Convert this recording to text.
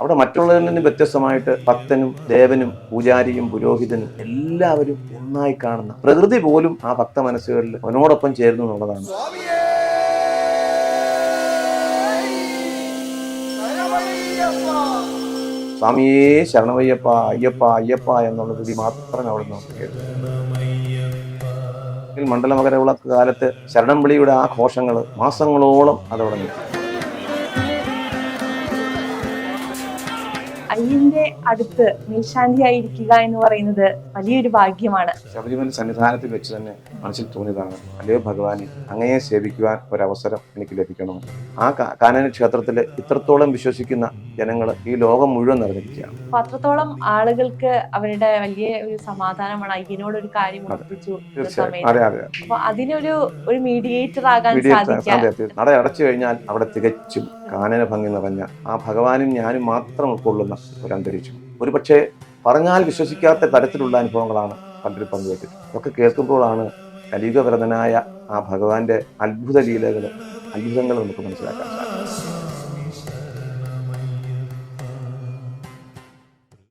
അവിടെ മറ്റുള്ളവരിൽ നിന്ന് വ്യത്യസ്തമായിട്ട് ഭക്തനും ദേവനും പൂജാരിയും പുരോഹിതനും എല്ലാവരും ഒന്നായി കാണുന്ന പ്രകൃതി പോലും ആ ഭക്ത മനസ്സുകളിൽ അവനോടൊപ്പം ചേരുന്നു എന്നുള്ളതാണ്. സ്വാമിയേ ശരണമയ്യപ്പ, അയ്യപ്പ അയ്യപ്പ എന്നുള്ള വിധി മാത്രമേ അവിടെ നമുക്ക് കേൾക്കൂ. മണ്ഡലമകരവിളക്ക് കാലത്ത് ശരണം വിളിയുടെ ആ ഘോഷങ്ങൾ മാസങ്ങളോളം അതവിടെ നിൽക്കും. അയ്യന്റെ അടുത്ത് മേൽശാന്തിയായിരിക്കുക എന്ന് പറയുന്നത് വലിയൊരു ഭാഗ്യമാണ്. ശബരിമല സന്നിധാനത്തിൽ വെച്ച് തന്നെ മനസ്സിൽ തോന്നിയതാണ്, അല്ലയോ ഭഗവാനെ, അങ്ങയെ സേവിക്കുവാൻ ഒരവസരം എനിക്ക് ലഭിക്കണം. ആ കാനന ക്ഷേത്രത്തിൽ ഇത്രത്തോളം വിശ്വസിക്കുന്ന ജനങ്ങൾ ഈ ലോകം മുഴുവൻ നിറഞ്ഞിരിക്കുകയാണ്. അപ്പൊ അത്രത്തോളം ആളുകൾക്ക് അവരുടെ വലിയ ഒരു സമാധാനമാണ് അയ്യനോട് ഒരു കാര്യം ഉറപ്പിച്ചു. അപ്പൊ അതിനൊരു മീഡിയേറ്റർ ആകാൻ സാധിക്കാം. നട അടച്ചു കഴിഞ്ഞാൽ അവിടെ തികച്ചും കാനന ഭംഗി നിറഞ്ഞ ആ ഭഗവാനും ഞാനും മാത്രം ഉൾക്കൊള്ളുന്ന ഒരു അന്തരീക്ഷം. ഒരുപക്ഷെ പറഞ്ഞാൽ വിശ്വസിക്കാത്ത തരത്തിലുള്ള അനുഭവങ്ങളാണ് പലരും പങ്കുവെച്ചത്. അതൊക്കെ കേൾക്കുമ്പോഴാണ് കലിയുഗവരതനായ ആ ഭഗവാന്റെ അത്ഭുതങ്ങൾ നമുക്ക് മനസ്സിലാക്കാൻ സാധിക്കും.